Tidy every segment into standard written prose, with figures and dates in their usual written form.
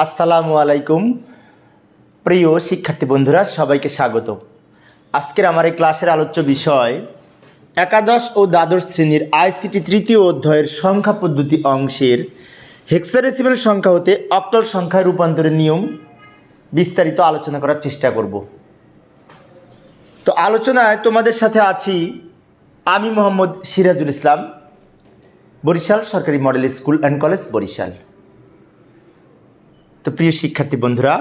আসসালামু আলাইকুম প্রিয় শিক্ষার্থী বন্ধুরা, সবাইকে স্বাগত। আজকের আমার এই ক্লাসের আলোচ্য বিষয় একাদশ ও দ্বাদশ শ্রেণীর আইসিটি তৃতীয় অধ্যায়ের সংখ্যা পদ্ধতি অংশের হেক্সাডেসিমাল সংখ্যা হতে অক্টাল সংখ্যায় রূপান্তরের নিয়ম বিস্তারিত আলোচনা করার চেষ্টা করব। তো আলোচনায় তোমাদের সাথে আছি আমি মোহাম্মদ সিরাজুল ইসলাম, বরিশাল সরকারি model school and college, Barishal. তো প্রিয় শিক্ষার্থী বন্ধুরা,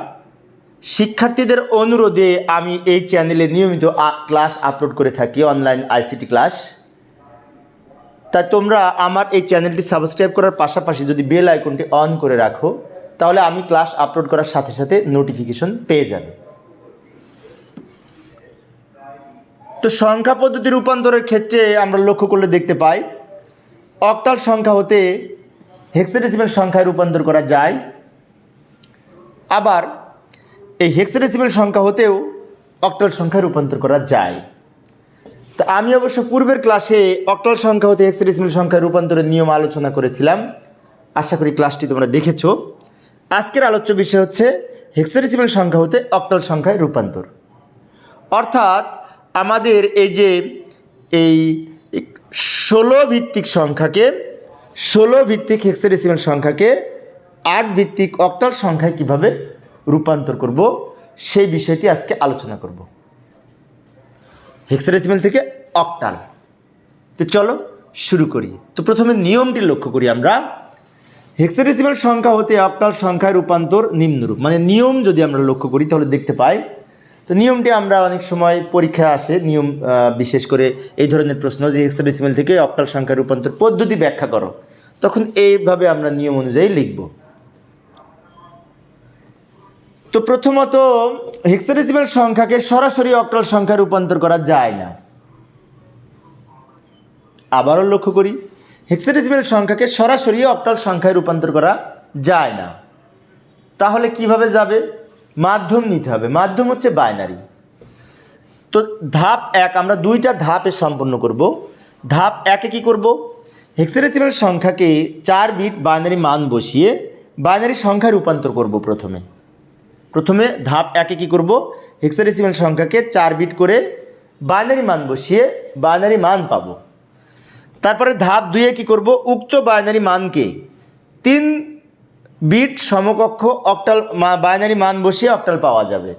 শিক্ষার্থীদের অনুরোধে আমি এই চ্যানেলে নিয়মিত ক্লাস আপলোড করে থাকি, অনলাইন আইসিটি ক্লাস। তাই তোমরা আমার এই চ্যানেলটি সাবস্ক্রাইব করার পাশাপাশি যদি বেল আইকনটি অন করে রাখো, তাহলে আমি ক্লাস আপলোড করার সাথে সাথে নোটিফিকেশন পেয়ে যাবে। তো সংখ্যা পদ্ধতি রূপান্তরের ক্ষেত্রে আমরা লক্ষ্য করলে দেখতে পাই অক্টাল সংখ্যা হতে হেক্সাডেসিমাল সংখ্যায় রূপান্তর করা যায়, আবার এই হেক্সাডেসিমাল সংখ্যা হতেও অক্টাল সংখ্যায় রূপান্তর করা যায়। তো আমি অবশ্য পূর্বের ক্লাসে অক্টাল সংখ্যা হতে হেক্সাডেসিমাল সংখ্যায় রূপান্তরের নিয়ম আলোচনা করেছিলাম, আশা করি ক্লাসটি তোমরা দেখেছো। আজকের আলোচ্য বিষয় হচ্ছে হেক্সাডেসিমাল সংখ্যা হতে অক্টাল সংখ্যায় রূপান্তর। অর্থাৎ আমাদের এই যে এই 16 ভিত্তিক সংখ্যাকে, 16 ভিত্তিক হেক্সাডেসিমাল সংখ্যাকে 8 ভিত্তিক অক্টাল সংখ্যায় কিভাবে রূপান্তর করব, সেই বিষয়টি আজকে আলোচনা করব। হেক্সাডেসিমাল থেকে অক্টাল। তো চলো শুরু করি। তো প্রথমে নিয়মটি লক্ষ্য করি আমরা। হেক্সাডেসিমাল সংখ্যা হতে অক্টাল সংখ্যায় রূপান্তর নিম্নরূপ। মানে নিয়ম যদি আমরা লক্ষ্য করি তাহলে দেখতে পাই, তো নিয়মটি আমরা অনেক সময় পরীক্ষায় আসে নিয়ম, বিশেষ করে এই ধরনের প্রশ্ন যে হেক্সাডেসিমাল থেকে অক্টাল সংখ্যায় রূপান্তর পদ্ধতি ব্যাখ্যা করো, তখন এইভাবে আমরা নিয়ম অনুযায়ী লিখব। তো প্রথমত হেক্সাডেসিমাল সংখ্যাকে সরাসরি অক্টাল সংখ্যায় রূপান্তর করা যায় না। আবারও লক্ষ্য করি, হেক্সাডেসিমাল সংখ্যাকে সরাসরি অক্টাল সংখ্যায় রূপান্তর করা যায় না। তাহলে কিভাবে যাবে? মাধ্যম নিতে হবে। মাধ্যম হচ্ছে বাইনারি। তো ধাপ 1 আমরা 2টা ধাপে সম্পন্ন করব। ধাপ 1-এ কী করব? হেক্সাডেসিমাল সংখ্যাকে 4 বিট বাইনারি মান বসিয়ে বাইনারি সংখ্যায় রূপান্তর করব। প্রথমে ধাপ 1-এ কী করব? হেক্সাডেসিমাল সংখ্যাকে 4 বিট করে বাইনারি মান বসিয়ে বাইনারি মান পাব। তারপরে ধাপ 2-এ কী করব? উক্ত বাইনারি মানকে 3 বিট সমকক্ষ অক্টাল বাইনারি মান বসিয়ে অক্টাল পাওয়া যাবে।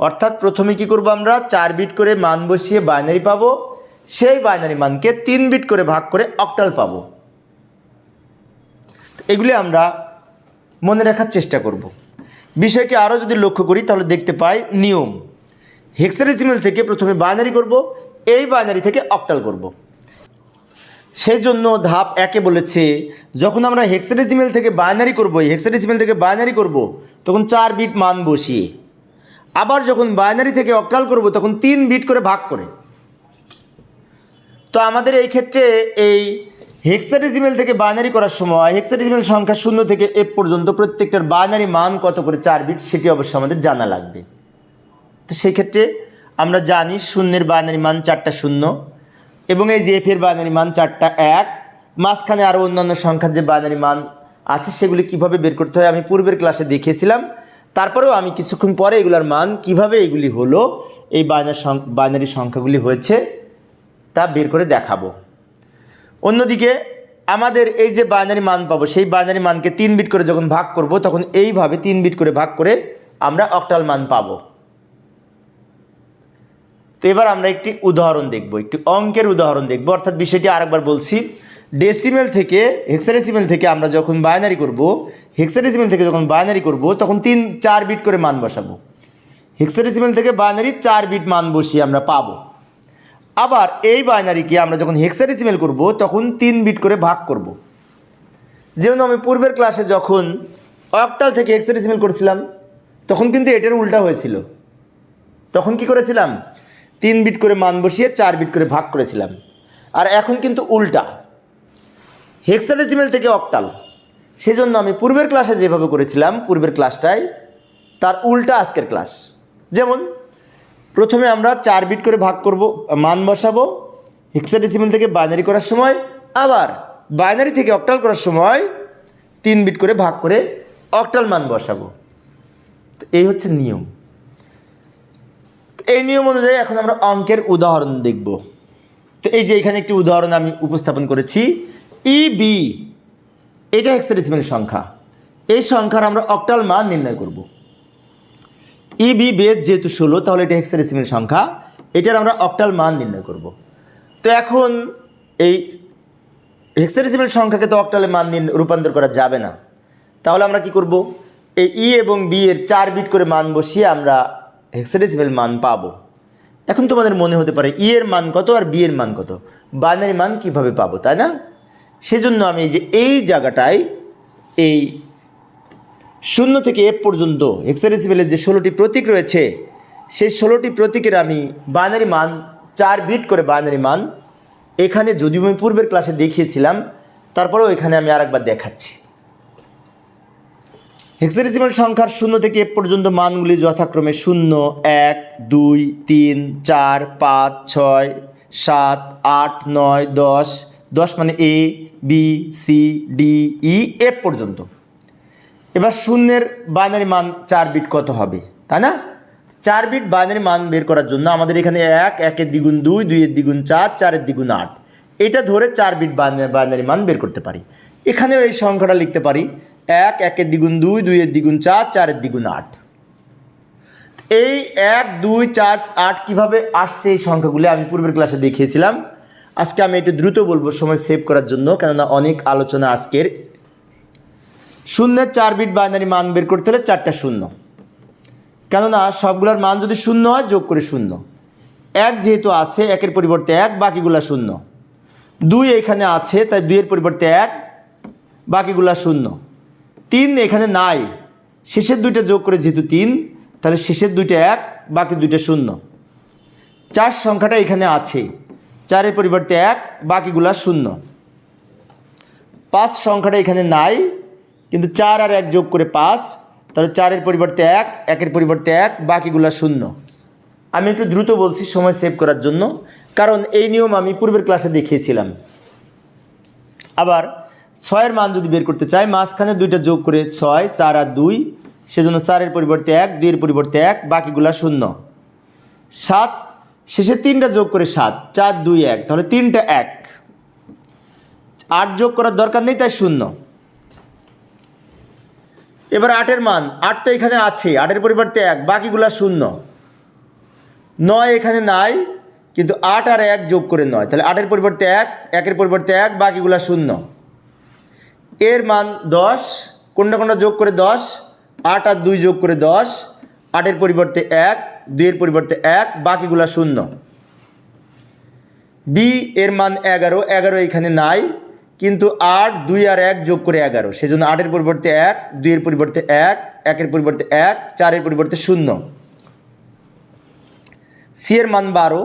অর্থাৎ প্রথমে কী করব? আমরা 4 বিট করে মান বসিয়ে বাইনারি পাব, সেই বাইনারি মানকে 3 বিট করে ভাগ করে অক্টাল পাব। এগুলি আমরা মনে রাখার চেষ্টা করব। বিষয়টি আরও যদি লক্ষ্য করি তাহলে দেখতে পাই নিয়ম। হেক্সাডেসিমাল থেকে প্রথমে বাইনারি করব, এই বাইনারি থেকে অক্টাল করব। সেই জন্য ধাপ 1-এ বলেছে যখন আমরা হেক্সাডেসিমাল থেকে বাইনারি করব, তখন 4 বিট মান বসিয়ে, আবার যখন বাইনারি থেকে অক্টাল করব তখন 3 বিট করে ভাগ করে। তো আমাদের এই ক্ষেত্রে এই হেক্সাডেসিমাল থেকে বাইনারি করার সময় হেক্সাডেসিমাল সংখ্যা 0 থেকে F পর্যন্ত প্রত্যেকটার বাইনারি মান কত করে 4 বিট, সেটি অবশ্যই আমাদের জানা লাগবে। তো সেই ক্ষেত্রে আমরা জানি 0-এর বাইনারি মান 4টা 0 এবং এই যে F-এর বাইনারি মান 4টা 1, মাঝখানে আরও অন্যান্য সংখ্যার যে বাইনারি মান আছে সেগুলি কিভাবে বের করতে হয় আমি পূর্বের ক্লাসে দেখিয়েছিলাম। তারপরেও আমি কিছুক্ষণ পরে এগুলার মান কিভাবে এগুলি হলো, এই বাইনারি সংখ্যাগুলি হয়েছে তা বের করে দেখাবো। অন্যদিকে আমাদের এই যে বাইনারি মান পাবো, সেই বাইনারি মানকে 3 বিট করে যখন ভাগ করব, তখন এইভাবে 3 বিট করে ভাগ করে আমরা অক্টাল মান পাবো। তো এবার আমরা একটি উদাহরণ দেখব, একটি অঙ্কের উদাহরণ দেখব। অর্থাৎ বিষয়টি আরেকবার বলছি, ডেসিমেল থেকে হেক্সাডেসিমাল থেকে আমরা যখন বাইনারি করব, হেক্সাডেসিমাল থেকে যখন বাইনারি করব তখন 4 বিট করে মান বসাবো। হেক্সাডেসিমাল থেকে বাইনারি 4 বিট মান বসিয়ে আমরা পাবো। আবার এই বাইনারিকে আমরা যখন হেক্সাডেসিমাল করব তখন 3 বিট করে ভাগ করব। যেমন আমি পূর্বের ক্লাসে যখন অক্টাল থেকে হেক্সাডেসিমাল করেছিলাম তখন কিন্তু এটার উল্টা হয়েছিল। তখন কি করেছিলাম? 3 বিট করে মান বসিয়ে 4 বিট করে ভাগ করেছিলাম। আর এখন কিন্তু উল্টা, হেক্সাডেসিমাল থেকে অক্টাল। সেজন্য আমি পূর্বের ক্লাসে যেভাবে করেছিলাম পূর্বের ক্লাসটায় তার উল্টা আজকের ক্লাস। যেমন প্রথমে আমরা 4 বিট করে ভাগ করব, মান বসাবো হেক্সাডেসিমাল থেকে বাইনারি করার সময়, আবার বাইনারি থেকে অক্টাল করার সময় 3 বিট করে ভাগ করে অক্টাল মান বসাবো। তো এই হচ্ছে নিয়ম। এই নিয়ম অনুযায়ী এখন আমরা অঙ্কের উদাহরণ দেখব। তো এই যে এখানে একটি উদাহরণ আমি উপস্থাপন করেছি, ইবি এটা হেক্সাডেসিমাল সংখ্যা। এই সংখ্যার আমরা অক্টাল মান নির্ণয় করব। ইবি বেস যেহেতু 16, তাহলে এটা হেক্সাডেসিমাল সংখ্যা, এটার আমরা অক্টাল মান নির্ণয় করব। তো এখন এই হেক্সাডেসিমাল সংখ্যাকে তো অক্টালে মান রূপান্তর করা যাবে না, তাহলে আমরা কি করব, এই ই এবং বি এর 4 বিট করে মান বসিয়ে আমরা হেক্সাডেসিমাল মান পাবো। এখন তোমাদের মনে হতে পারে ই এর মান কত আর বি এর মান কত, বাইনারি মান কিভাবে পাবো, তাই না? সেজন্য আমি এই জায়গাটায় এই 0 থেকে F পর্যন্ত হেক্সাডেসিমালের যে 16টি প্রতীক রয়েছে, সেই 16টি প্রতীকের আমি বাইনারি মান 4 বিট করে বাইনারি মান এখানে, যদিও আমি পূর্বের ক্লাসে দেখিয়েছিলাম, তারপরেও এখানে আমি আরেকবার দেখাচ্ছি। হেক্সাডেসিমাল সংখ্যার 0 থেকে F পর্যন্ত মানগুলি যথাক্রমে 0, 1, 2, 3, 4, 5, 6, 7, 8, 9, 10, 10 মানে A, B, C, D, E, F পর্যন্ত। এবার 0-এর বাইনারি মান 4 বিট কত হবে, তাই না? 4 বিট বাইনারি মান বের করার জন্য আমাদের এখানে 1, 1-এর দ্বিগুণ 2, 2-এর দ্বিগুণ 4, 4-এর দ্বিগুণ 8, এটা ধরে 4 বিট বাইনারি মান বের করতে পারি। এখানেও এই সংখ্যাটা লিখতে পারি 1, 1-এর দ্বিগুণ 2, 2-এর দ্বিগুণ 4, 4-এর দ্বিগুণ 8। এই 1, 2, 4, 8 কীভাবে আসছে এই সংখ্যাগুলি আমি পূর্বের ক্লাসে দেখিয়েছিলাম। আজকে আমি একটু দ্রুত বলবো সময় সেভ করার জন্য, কেননা অনেক আলোচনা আজকের। 0-এর 4 বিট বাইনারি মান বের করতে হলে 4টা 0, কেননা সবগুলোর মান যদি 0 হয় যোগ করে 0। 1 যেহেতু আছে, 1-এর পরিবর্তে 1, বাকিগুলা 0। 2 এখানে আছে, তাই 2-এর পরিবর্তে 1, বাকিগুলা 0। 3 এখানে নাই, শেষের 2টা যোগ করে যেহেতু 3, তাহলে শেষের 2টা 1, বাকি 2টা 0। 4 সংখ্যাটা এখানে আছে, 4-এর পরিবর্তে 1, বাকিগুলা 0। 5 সংখ্যাটা এখানে নাই, কিন্তু 4 আর 1 যোগ করে 5, তাহলে 4-এর পরিবর্তে 1, 1-এর পরিবর্তে 1, বাকিগুলা 0। আমি একটু দ্রুত বলছি সময় সেভ করার জন্য, কারণ এই নিয়ম আমি পূর্বের ক্লাসে দেখিয়েছিলাম। আবার 6-এর মান যদি বের করতে চাই, মাঝখানে 2টা যোগ করে 6, 4 আর 2, সেজন্য 4-এর পরিবর্তে 1, 2-এর পরিবর্তে 1, বাকিগুলা 0। 7 শেষে 3টা যোগ করে 7, 4, 2, 1, তাহলে 3টা 1। 8 যোগ করার দরকার নেই, তাই 0। এবার 8-এর মান, 8 তো এখানে আছে, 8-এর পরিবর্তে 1, বাকিগুলা 0। 9 এখানে নাই, কিন্তু 8 আর 1 যোগ করে 9, তাহলে 8-এর পরিবর্তে 1, 1-এর পরিবর্তে 1, বাকিগুলা 0। এর মান 10, কোনটা যোগ করে 10, 8 আর 2 যোগ করে 10, 8-এর পরিবর্তে 1, 2-এর পরিবর্তে 1, বাকিগুলা 0। বি এর মান 11, 11 এখানে নাই, কিন্তু 8, 2 আর 1 যোগ করে 11, সেজন্য 8-এর পরিবর্তে 1, 2-এর পরিবর্তে 1, 1-এর পরিবর্তে 1, 4-এর পরিবর্তে 0। সি এর মান 12,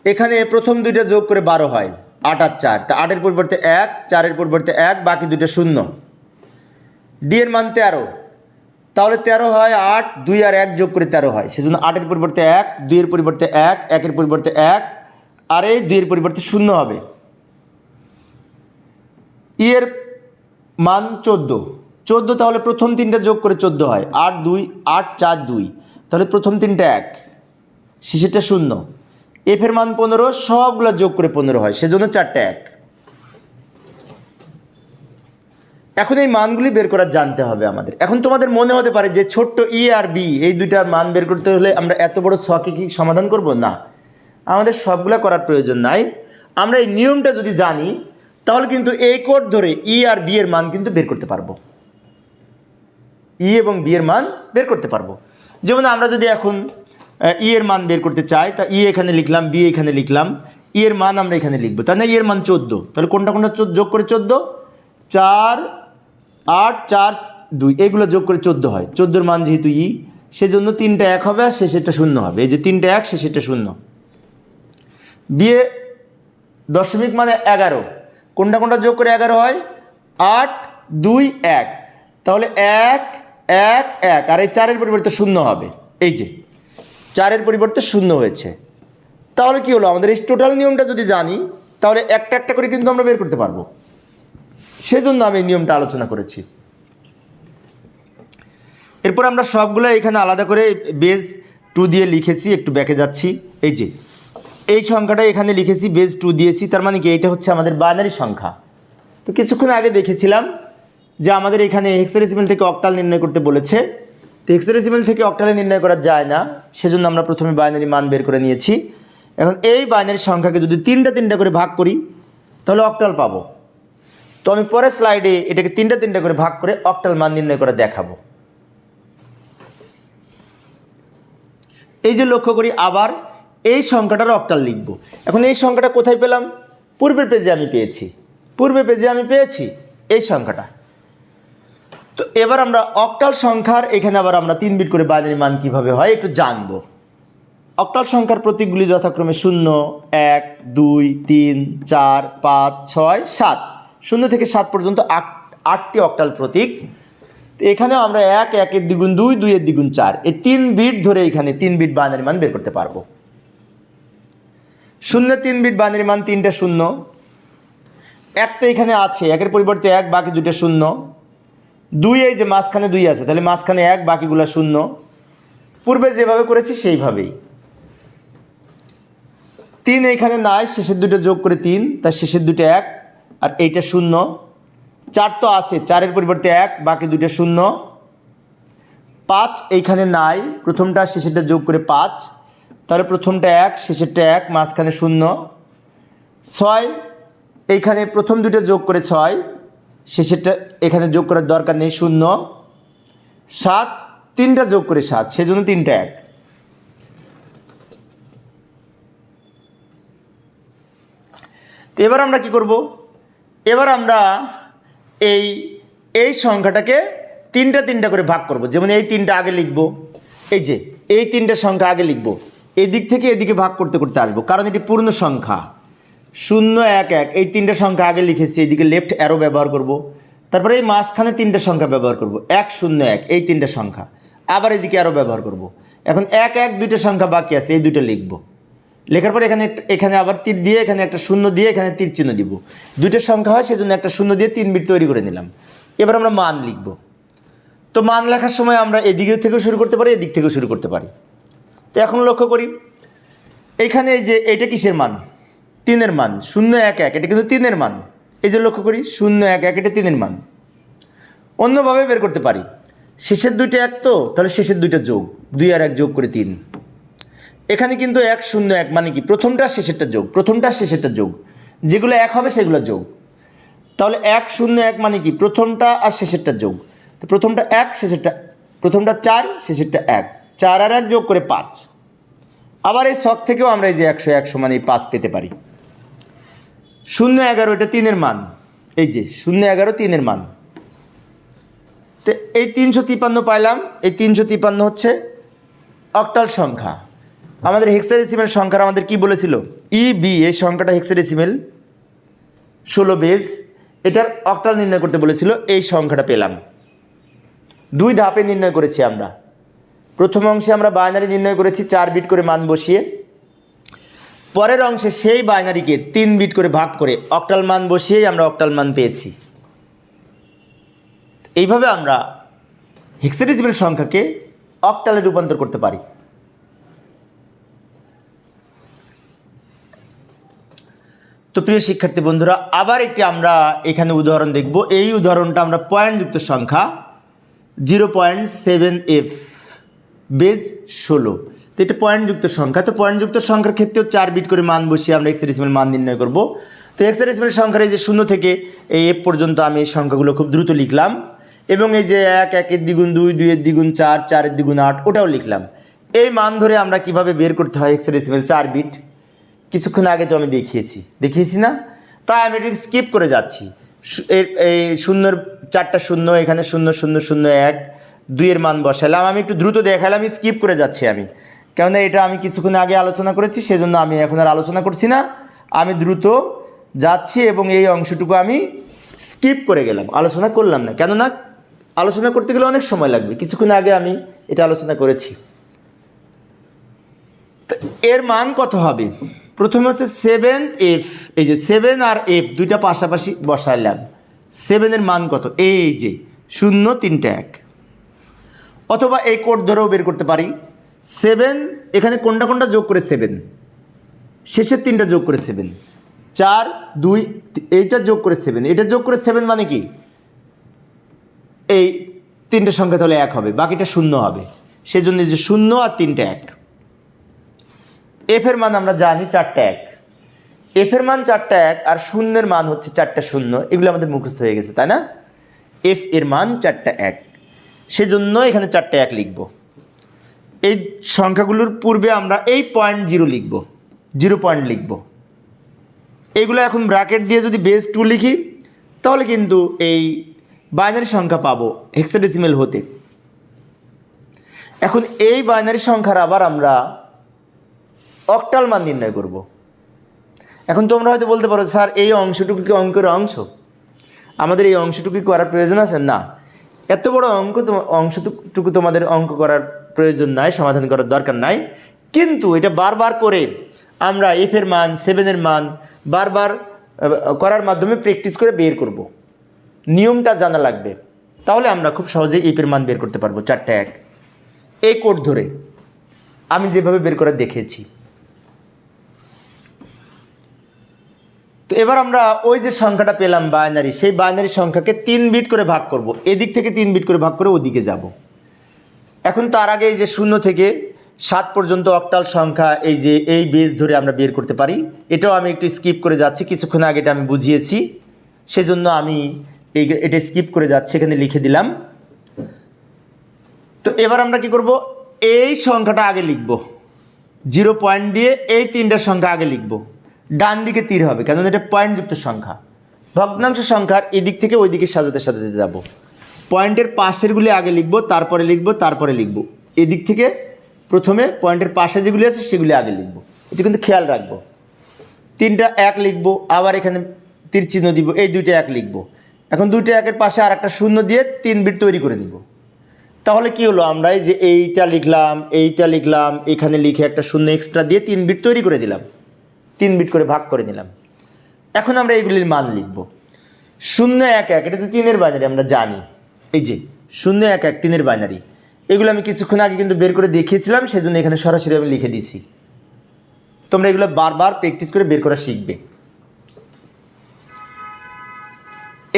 এখানে প্রথম 2টা যোগ করে 12 হয়, 8 আর 4, তা 8-এর পরিবর্তে 1, 4-এর পরিবর্তে 1, বাকি 2টা 0। ডি এর মান 13, তাহলে 13 হয় 8, 2 আর 1 যোগ করে 13 হয়, সেজন্য 8-এর পরিবর্তে 1, 2-এর পরিবর্তে 1, 1-এর পরিবর্তে 1, আর এই 2-এর পরিবর্তে 0 হবে। ই এর মান 14, 14 তাহলে প্রথম 3টা যোগ করে 14 হয়, 8, 2, 8, 4, 2, তাহলে প্রথম 3টা 1, শেষেরটা 0। এফের মান 15, সবগুলো যোগ করে 15 হয়, সেজন্য 4টা 1। এখন এই মানগুলি বের করার জানতে হবে আমাদের। এখন তোমাদের মনে হতে পারে যে ছোট্ট ই আর বি এই দুইটার মান বের করতে হলে আমরা এত বড় ছকে কি সমাধান করব? না, আমাদের সবগুলা করার প্রয়োজন নাই। আমরা এই নিয়মটা যদি জানি, তাহলে কিন্তু এই কোড ধরে ই আর বি এর মান কিন্তু বের করতে পারবো। ই এবং বি এর মান বের করতে পারবো। যেমন আমরা যদি এখন ই এর মান বের করতে চাই, তা ই এখানে লিখলাম, বি এখানে লিখলাম, ই এর মান আমরা এখানে লিখবো, তাই না? ই এর মান 14, তাহলে কোনটা যোগ করে 14, 4, 8, 4, 2, এগুলো যোগ করে 14 হয়। 14-এর মান যেহেতু ই, সেজন্য 3টা 1 হবে আর শেষেরটা 0 হবে। এই যে 3টা 1, শেষেরটা 0। বিয়ে দশমিক মানে 11, কোনটা যোগ করে 11 হয়? 8, 2, 1, তাহলে 1, 1, 1, আর এই 4-এর পরিবর্তে 0 হবে। এই যে 4-এর পরিবর্তে 0 হয়েছে। তাহলে কি হলো? আমাদের এই টোটাল নিয়মটা যদি জানি, তাহলে একটা একটা করে কিন্তু আমরা বের করতে পারবো। সেজন্য আমি এই নিয়মটা আলোচনা করেছি। এরপর আমরা সবগুলো এখানে আলাদা করে বেজ 2 দিয়ে লিখেছি, একটু ব্যাকে যাচ্ছি। এই যে এই সংখ্যাটা এখানে লিখেছি, বেজ 2 দিয়েছি, তার মানে কি এটা হচ্ছে আমাদের বাইনারি সংখ্যা। তো কিছুক্ষণ আগে দেখেছিলাম যে আমাদের এখানে হেক্সাডেসিমাল থেকে অক্টাল নির্ণয় করতে বলেছে। তো হেক্সাডেসিমাল থেকে অক্টালে নির্ণয় করা যায় না, সেজন্য আমরা প্রথমে বাইনারি মান বের করে নিয়েছি। এখন এই বাইনারি সংখ্যাকে যদি তিনটা করে ভাগ করি তাহলে অক্টাল পাবো। তো আমি পরের স্লাইডে এটাকে তিনটা করে ভাগ করে অক্টাল মান নির্ণয় করে দেখাবো। এই যে লক্ষ্য করি, আবার এই সংখ্যাটার অক্টাল লিখব। এখন এই সংখ্যাটা কোথায় পেলাম? পূর্বের পেজে আমি পেয়েছি এই সংখ্যাটা। তো এবার আমরা অক্টাল সংখ্যার এখানে আবার আমরা 3 বিট করে বাইনারি মান কীভাবে হয় একটু জানবো। অক্টাল সংখ্যার প্রতীকগুলি যথাক্রমে 0, 1, 2, 3, 4, 5, 6, 7, 0 থেকে 7 পর্যন্ত 8টি অক্টাল প্রতীক। তো এখানেও আমরা 1, 1 এর দ্বিগুণ 2, 2 এর দ্বিগুণ 4, এই 3 বিট ধরে এখানে 3 বিট বাইনারি মান বের করতে পারবো। 0 3 বিট বাইনারি মান 3টা 0, 1 তো এখানে আছে, 1 এর পরিবর্তে 1, বাকি 2টা 0, 2 এই যে মাঝখানে 2 আছে, তাহলে মাঝখানে 1, বাকিগুলো 0, পূর্বে যেভাবে করেছি সেইভাবেই। 3 এইখানে নাই, শেষের 2টা যোগ করে 3, তার শেষের 2টা 1 আর এইটা 0, 4 তো আছে, 4 এর পরিবর্তে 1, বাকি 2টা 0, 5 এইখানে নাই, প্রথমটা শেষেরটা যোগ করে 5, তাহলে প্রথমটা 1, শেষেরটা 1, মাঝখানে 0, 6 এইখানে প্রথম 2টা যোগ করে 6, শেষেরটা এখানে যোগ করার দরকার নেই, 0, 7 3টা যোগ করে 7, সেজন্য 3টা 1। তো এবার আমরা কি করব? এবার আমরা এই সংখ্যাটাকে তিনটা করে ভাগ করব। যেমন এই 3টা আগে লিখব, এই যে এই 3টা সংখ্যা আগে লিখব, এই দিক থেকে এদিকে ভাগ করতে করতে আসবো, কারণ এটি পূর্ণ সংখ্যা। 0 1 1 এই 3টা সংখ্যা আগে লিখেছি, এইদিকে লেফট অ্যারো ব্যবহার করব। তারপরে এই মাঝখানে 3টা সংখ্যা ব্যবহার করব, 1 0 1 এই 3টা সংখ্যা, আবার এদিকে অ্যারো ব্যবহার করব। এখন 1 1 2টা সংখ্যা বাকি আছে, এই 2টা লিখব। লেখার পর এখানে আবার তীর দিয়ে, এখানে একটা 0 দিয়ে, এখানে তীর চিহ্ন দিব। 2টা সংখ্যা হয়, সেজন্য একটা 0 দিয়ে 3 বিট তৈরি করে নিলাম। এবার আমরা মান লিখব। তো মান লেখার সময় আমরা এদিকে থেকেও শুরু করতে পারি, এদিক থেকেও শুরু করতে পারি। তো এখন লক্ষ্য করি, এইখানে এই যে এইটা কিসের মান? 3-এর মান। 0 1 1 এটা কিন্তু 3-এর মান। এই যে লক্ষ্য করি 0 1 1 এটা 3-এর মান। অন্যভাবে বের করতে পারি, শেষের 2টা 1 তো, তাহলে শেষের 2টা যোগ, 2 আর 1 যোগ করে 3। এখানে কিন্তু 1 0 1 মানে কি প্রথমটা শেষেরটা যোগ, যেগুলো 1 হবে সেগুলো যোগ। তাহলে 1 0 1 মানে কি প্রথমটা আর শেষেরটা যোগ। তো প্রথমটা 1, প্রথমটা 4, শেষেরটা 1, 4 আর 1 যোগ করে 5। আবার এই ছক থেকেও আমরা এই যে 100 1 সমান এই 5 পেতে পারি। 0 11 এটা 3-এর মান, এই যে 0 11 3-এর মান। তো এই 353 পাইলাম, এই 353 হচ্ছে অক্টাল সংখ্যা। আমাদের হেক্সাডেসিমাল সংখ্যার আমাদের কি বলেছিল? EB, এই সংখ্যাটা হেক্সাডেসিমাল 16 বেজ, এটার অক্টাল নির্ণয় করতে বলেছিল। এই সংখ্যাটা পেলাম, 2 ধাপে নির্ণয় করেছি আমরা। প্রথম অংশে আমরা বাইনারি নির্ণয় করেছি 4 বিট করে মান বসিয়ে, পরের অংশে সেই বাইনারিকে 3 বিট করে ভাগ করে অক্টাল মান বসিয়েই আমরা অক্টাল মান পেয়েছি। এইভাবে আমরা হেক্সাডেসিমাল সংখ্যাকে অক্টালে রূপান্তর করতে পারি। তো প্রিয় শিক্ষার্থী বন্ধুরা, আবার একটি আমরা এখানে উদাহরণ দেখব। এই উদাহরণটা আমরা পয়েন্টযুক্ত সংখ্যা 0.7f বেজ 16। তো এটা পয়েন্টযুক্ত সংখ্যা। তো পয়েন্টযুক্ত সংখ্যার ক্ষেত্রেও 4 বিট করে মান বসিয়ে আমরা হেক্সাডেসিমাল মান নির্ণয় করব। তো হেক্সাডেসিমাল সংখ্যার এই যে 0 থেকে এই f পর্যন্ত আমি এই সংখ্যাগুলো খুব দ্রুত লিখলাম, এবং এই যে 1 1 এর দ্বিগুণ 2, 2 এর দ্বিগুণ 4, 4 এর দ্বিগুণ 8 ওটাও লিখলাম। এই মান ধরে আমরা কিভাবে বের করতে হয় হেক্সাডেসিমাল 4 বিট, কিছুক্ষণ আগে তো আমি দেখিয়েছি না? তাই আমি এটি স্কিপ করে যাচ্ছি। এই 0-এর 4টা 0, এখানে 0 0 0 1 2-এর মান বসালাম। আমি একটু দ্রুত দেখালাম, আমি স্কিপ করে যাচ্ছি আমি, কেননা এটা আমি কিছুক্ষণ আগে আলোচনা করেছি, সেজন্য আমি এখন আর আলোচনা করছি না। আমি দ্রুত যাচ্ছি এবং এই অংশটুকু আমি স্কিপ করে গেলাম, আলোচনা করলাম না, কেননা আলোচনা করতে গেলে অনেক সময় লাগবে। কিছুক্ষণ আগে আমি এটা আলোচনা করেছি। তো এর মান কত হবে? প্রথমে হচ্ছে 7f, এই যে 7 আর f দুইটা পাশাপাশি বসাইলাম। 7-এর মান কত? এই যে 0 3টা 1। অথবা এই কোড ধরেও বের করতে পারি। 7 এখানে কোনটা কোনটা যোগ করে 7, শেষের 3টা যোগ করে 7, 4 2 এইটা যোগ করে 7, এটা যোগ করে 7 মানে কি এই 3টে সংখ্যা তাহলে 1 হবে, বাকিটা 0 হবে। সেজন্য যে 0 আর 3টে 1। এফের মান আমরা জানি 4টে 1, এফের মান 4টে 1 আর শূন্যের মান হচ্ছে 4টে 0, এগুলো আমাদের মুখস্থ হয়ে গেছে তাই না। এফ এর মান 4টে 1, সেজন্য এখানে 4টে 1 লিখব। এই সংখ্যাগুলোর পূর্বে আমরা এই 0.0 লিখব, 0 পয়েন্ট লিখব। এইগুলো এখন ব্র্যাকেট দিয়ে যদি বেস 2 লিখি তাহলে কিন্তু এই বাইনারি সংখ্যা পাবো হেক্সাডেসিমেল হতে। এখন এই বাইনারি সংখ্যার আবার আমরা অক্টাল মান নির্ণয় করব। এখন তোমরা হয়তো বলতে পারো স্যার এই অংশটুকু কি অঙ্কের অংশ, আমাদের এই অংশটুকু করার প্রয়োজন আছে? না, এত বড় অংশটুকু তোমাদের অঙ্ক করার প্রয়োজন নাই, সমাধান করার দরকার নাই। কিন্তু এটা বারবার করে আমরা এফের মান 7-এর মান বারবার করার মাধ্যমে প্র্যাকটিস করে বের করব। নিয়মটা জানা লাগবে, তাহলে আমরা খুব সহজেই এফের মান বের করতে পারবো 4টে 1 এই কোড ধরে আমি যেভাবে বের করে দেখিয়েছি। তো এবার আমরা ওই যে সংখ্যাটা পেলাম বাইনারি, সেই বাইনারি সংখ্যাকে 3 বিট করে ভাগ করব। এদিক থেকে 3 বিট করে ভাগ করে ওদিকে যাব। এখন তার আগে এই যে 0 থেকে 7 পর্যন্ত অক্টাল সংখ্যা এই যে এই বেস ধরে আমরা বের করতে পারি। এটাও আমি একটু স্কিপ করে যাচ্ছি, কিছুক্ষণ আগে এটা আমি বুঝিয়েছি, সেজন্য আমি এটা স্কিপ করে যাচ্ছি, এখানে লিখে দিলাম। তো এবার আমরা কি করব, এই সংখ্যাটা আগে লিখব, 0 পয়েন্ট দিয়ে এই 3টা সংখ্যা আগে লিখব। ডান দিকে তীর হবে, কেন এটা পয়েন্টযুক্ত সংখ্যা। ভগ্নাংশ সংখ্যার এদিক থেকে ওই দিকে সাজাতে সাজাতে যাব। পয়েন্টের পাশেরগুলি আগে লিখব, তারপরে লিখব, তারপরে লিখব। এদিক থেকে প্রথমে পয়েন্টের পাশে যেগুলি আছে সেগুলি আগে লিখব, এটা কিন্তু খেয়াল রাখবো। 3টা 1 লিখব, আবার এখানে তীর চিহ্ন দিব, এই 2টা 1 লিখব। এখন 2টা 1-এর পাশে আর একটা 0 দিয়ে 3 বিট তৈরি করে নিব। তাহলে কি হলো, আমরা এই যে এইটা লিখলাম, এইটা লিখলাম, এখানে লিখে একটা 0 এক্সট্রা দিয়ে 3 বিট তৈরি করে দিলাম, 3 বিট করে ভাগ করে নিলাম। এখন আমরা এইগুলির মান লিখব। 0 1 1 এটা তো 3-এর বাইনারি আমরা জানি, এই যে 0 1 1 3-এর বাইনারি। এগুলো আমি কিছুক্ষণ আগে কিন্তু বের করে দেখিয়েছিলাম, সেজন্য এখানে সরাসরি আমি লিখে দিয়েছি। তোমরা এগুলো বারবার প্র্যাকটিস করে বের করা শিখবে।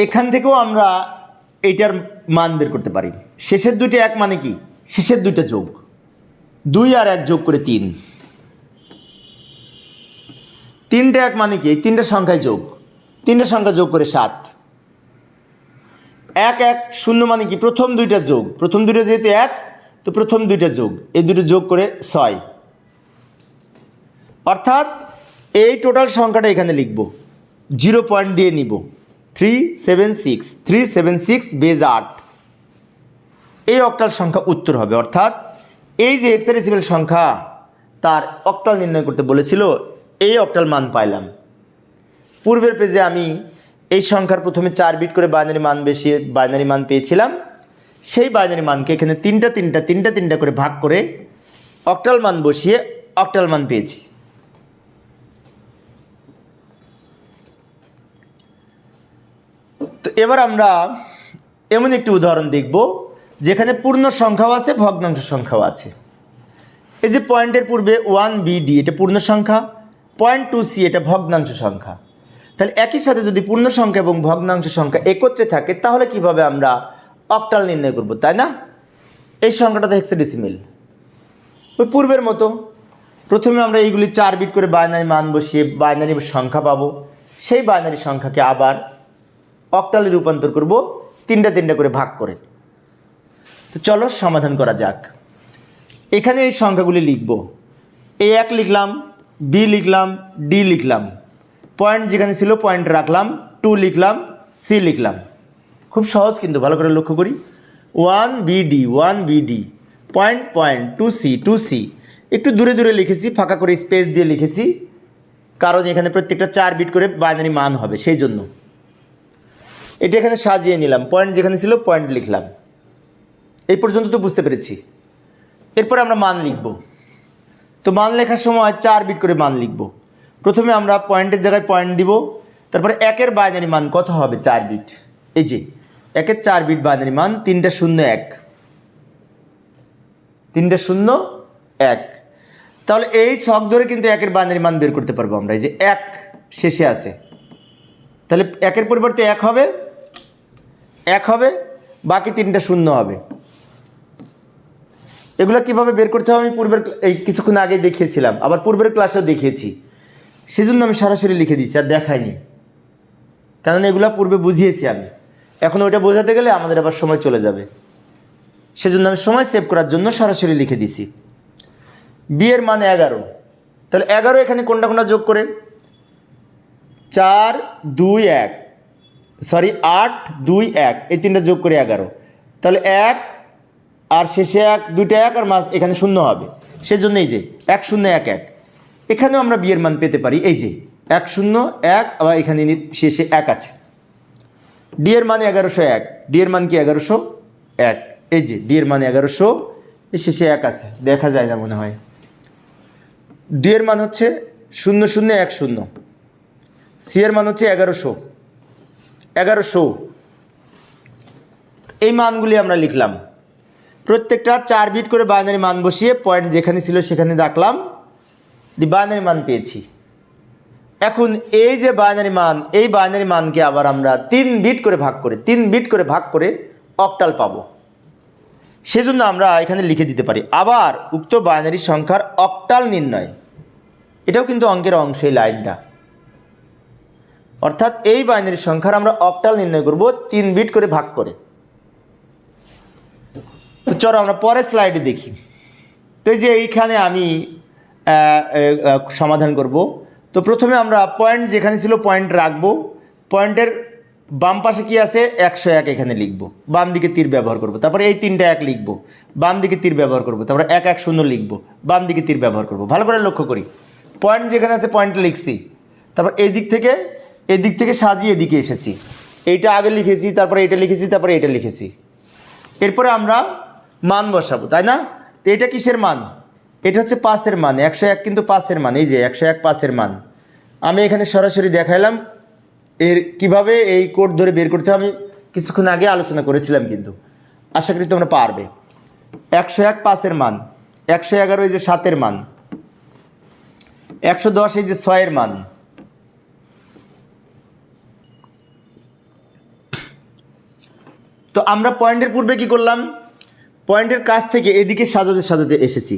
এখান থেকেও আমরা এইটার মান বের করতে পারি। শেষের 2টা 1 মানে কি, শেষের 2টা যোগ, 2 আর 1 যোগ করে 3। 3টা 1 মানে কি, এই 3টা সংখ্যায় যোগ, 3টা সংখ্যা যোগ করে 7। 1 1 0 মানে কি, প্রথম 2টা যোগ, প্রথম 2টা যেহেতু 1 তো প্রথম 2টা যোগ, এই 2টো যোগ করে 6। অর্থাৎ এই টোটাল সংখ্যাটা এখানে লিখব, 0 পয়েন্ট দিয়ে নিব, 376 বেজ 8। এই অক্টাল সংখ্যা উত্তর হবে। অর্থাৎ এই যে হেক্সাডেসিমেল সংখ্যা তার অক্টাল নির্ণয় করতে বলেছিল, এই অক্টাল মান পাইলাম। পূর্বের পেজে আমি এই সংখ্যার প্রথমে 4 বিট করে বাইনারি মান বসিয়ে বাইনারি মান পেয়েছিলাম, সেই বাইনারি মানকে এখানে 3টা করে ভাগ করে অক্টাল মান বসিয়ে অক্টাল মান পেয়েছি। তো এবার আমরা এমন একটি উদাহরণ দেখব যেখানে পূর্ণ সংখ্যাও আছে, ভগ্নাংশ সংখ্যাও আছে। এই যে পয়েন্টের পূর্বে 1BD এটা পূর্ণ সংখ্যা, 0.2C এটা ভগ্নাংশ সংখ্যা। তাহলে একই সাথে যদি পূর্ণ সংখ্যা এবং ভগ্নাংশ সংখ্যা একত্রে থাকে তাহলে কিভাবে আমরা অক্টাল নির্ণয় করব, তাই না? এই সংখ্যাটা তো হেক্সাডেসিমেল, ওই পূর্বের মতো প্রথমে আমরা এইগুলি 4 বিট করে বাইনারি মান বসিয়ে বাইনারি সংখ্যা পাবো, সেই বাইনারি সংখ্যাকে আবার অক্টালে রূপান্তর করব 3টা করে ভাগ করে। তো চলো সমাধান করা যাক। এখানে এই সংখ্যাগুলি লিখব, A1 লিখলাম, B লিখলাম, D লিখলাম, পয়েন্ট যেখানে ছিল পয়েন্ট রাখলাম, 2 লিখলাম, C লিখলাম। খুব সহজ কিন্তু, ভালো করে লক্ষ্য করি। 1BD, পয়েন্ট 2C, একটু দূরে দূরে লিখেছি, ফাঁকা করে স্পেস দিয়ে লিখেছি, কারণ এখানে প্রত্যেকটা 4 বিট করে বাইনারি মান হবে, সেই জন্য এটা এখানে সাজিয়ে নিলাম। পয়েন্ট যেখানে ছিল পয়েন্ট লিখলাম। এই পর্যন্ত তো বুঝতে পেরেছি। এরপরে আমরা মান লিখব। তো মান লেখার সময় 4 বিট করে মান লিখব। প্রথমে আমরা পয়েন্টের জায়গায় পয়েন্ট দিব, তারপরে 1-এর বাইনারি মান কত হবে, 4 বিট। এই যে 1-এর 4 বিট বাইনারি মান 3টা 0 1, তিনটা শূন্য 1। তাহলে এই ছক ধরে কিন্তু 1-এর বাইনারি মান বের করতে পারবো আমরা। এই যে 1 শেষে আছে, তাহলে 1-এর পরিবর্তে 1 হবে, বাকি তিনটা শূন্য হবে। এগুলো কিভাবে বের করতে হবে আমি এই কিছুক্ষণ আগে দেখিয়েছিলাম, আবার পূর্বের ক্লাসেও দেখিয়েছি, সেজন্য আমি সরাসরি লিখে দিয়েছি, আর দেখাইনি, কারণ এগুলো পূর্বে বুঝিয়েছি আমি। এখন ওইটা বোঝাতে গেলে আমাদের আবার সময় চলে যাবে, সেজন্য আমি সময় সেভ করার জন্য সরাসরি লিখে দিছি। বি এর মান 11, তাহলে 11 এখানে কোনটা যোগ করে 4 2 1 সরি 8 2 1 এই তিনটা যোগ করে 11, তাহলে 1 আর শেষে 1 দুইটা 1 আর মাঝ এখানে শূন্য হবে, সেজন্য এই যে 1 0 1 1 এখানেও আমরা বি এর মান পেতে পারি। এই যে 1 0 1 আবার এখানে শেষে 1 আছে। ডি এর মান 1101, ডি এর মান কি 1101, এই যে ডি এর মান 1100, এই শেষে 1 আছে, দেখা যায় না মনে হয়। ডি এর মান হচ্ছে 0010, সি এর মান হচ্ছে 1100। এই মানগুলি আমরা লিখলাম, প্রত্যেকটা 4 বিট করে বাইনারি মান বসিয়ে পয়েন্ট যেখানে ছিল সেখানে রাখলাম, বাইনারি মান পেয়েছি। এখন এই যে বাইনারি মান, এই বাইনারি মানকে আবার আমরা 3 বিট করে ভাগ করে অক্টাল পাবো। সেজন্য আমরা এখানে লিখে দিতে পারি আবার উক্ত বাইনারি সংখ্যার অক্টাল নির্ণয়। এটাও কিন্তু অঙ্কের অংশ, এই লাইনটা, অর্থাৎ এই বাইনারি সংখ্যার আমরা অক্টাল নির্ণয় করব 3 বিট করে ভাগ করে। তো চলো আমরা পরের স্লাইডে দেখি। তো এই যে এইখানে আমি সমাধান করব। তো প্রথমে আমরা পয়েন্ট যেখানে ছিল পয়েন্ট রাখবো, পয়েন্টের বাম পাশে কি আছে 101 এখানে লিখব, বাম দিকে তীর ব্যবহার করব, তারপরে এই 3টা 1 লিখব, বাম দিকে তীর ব্যবহার করব, তারপরে 1 1 0 লিখব, বাম দিকে তীর ব্যবহার করব। ভালো করে লক্ষ্য করি, পয়েন্ট যেখানে আছে পয়েন্টটা লিখছি, তারপর এই দিক থেকে সাজিয়ে এদিকে এসেছি, এইটা আগে লিখেছি, তারপরে এটা লিখেছি, তারপরে এটা লিখেছি, এরপরে আমরা মান বসাবো, তাই না? তো এটা কিসের মান? এটা হচ্ছে 5-এর মান, 101 কিন্তু 5-এর মান, এই যে 101 5-এর মান। আমি এখানে সরাসরি দেখাইলাম এর কিভাবে এই কোড ধরে বের করতে হবে, আমি কিছুক্ষণ আগে আলোচনা করেছিলাম, কিন্তু আশা করি তোমরা পারবে। 101 5-এর মান, 111 এই যে 7-এর মান, 110 এই যে 6-এর মান, তো আমরা পয়েন্টের পূর্বে কি করলাম, পয়েন্টের কাছ থেকে এদিকে সাজাতে এসেছি,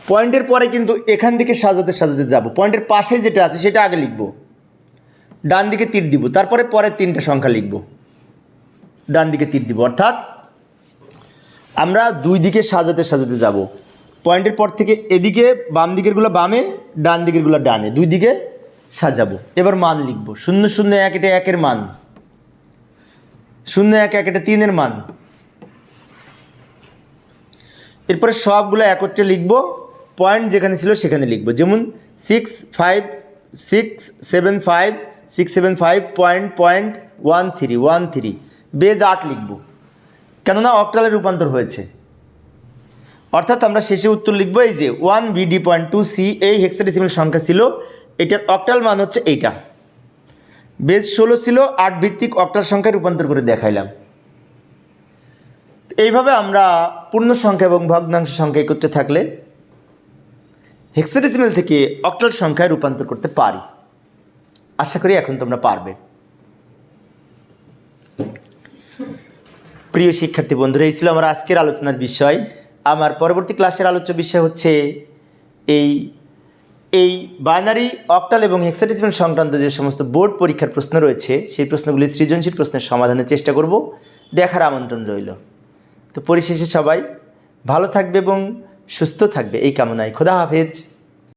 পয়েন্টের পরে কিন্তু এখান থেকে সাজাতে যাব, পয়েন্টের পাশে যেটা আছে সেটা আগে লিখব, ডান দিকে তীর দিব, তারপরে পরের 3টা সংখ্যা লিখব, ডান দিকে তীর দিব, অর্থাৎ আমরা 2 দিকে সাজাতে যাব। পয়েন্টের পর থেকে এদিকে বাম দিকেরগুলো বামে, ডান দিকেরগুলো ডানে, 2 দিকে সাজাবো। এবার মান লিখব, 001 এটা 1-এর মান, 011 এটা 3-এর মান, এরপরে সবগুলো একত্রে লিখব, পয়েন্ট যেখানে ছিল সেখানে লিখব, যেমন 675.13 বেজ 8 লিখব, কেননা অক্টালে রূপান্তর হয়েছে। অর্থাৎ আমরা শেষে উত্তর লিখব এই যে 1BD.2C এই হেক্সাডেসিমাল সংখ্যা ছিল, এটার অক্টাল মান হচ্ছে এইটা। বেজ 16 ছিল, 8 ভিত্তিক অক্টাল সংখ্যায় রূপান্তর করে দেখাইলাম। এইভাবে আমরা পূর্ণ সংখ্যা এবং ভগ্নাংশ সংখ্যা একত্রে থাকলে হেক্সাডেসিমাল থেকে অক্টাল সংখ্যায় রূপান্তর করতে পারি। আশা করি এখন তোমরা পারবে। প্রিয় শিক্ষার্থী বন্ধুরা, এই ছিল আমার আজকের আলোচনার বিষয়। আমার পরবর্তী ক্লাসের আলোচ্য বিষয় হচ্ছে এই বাইনারি, অক্টাল এবং হেক্সাডেসিমাল সংক্রান্ত যে সমস্ত বোর্ড পরীক্ষার প্রশ্ন রয়েছে সেই প্রশ্নগুলি সৃজনশীল প্রশ্নের সমাধানের চেষ্টা করব। দেখার আমন্ত্রণ রইল। তো পরিশেষে সবাই ভালো থাকবে এবং সুস্থ থাকবে এই কামনায়। খোদা হাফেজ।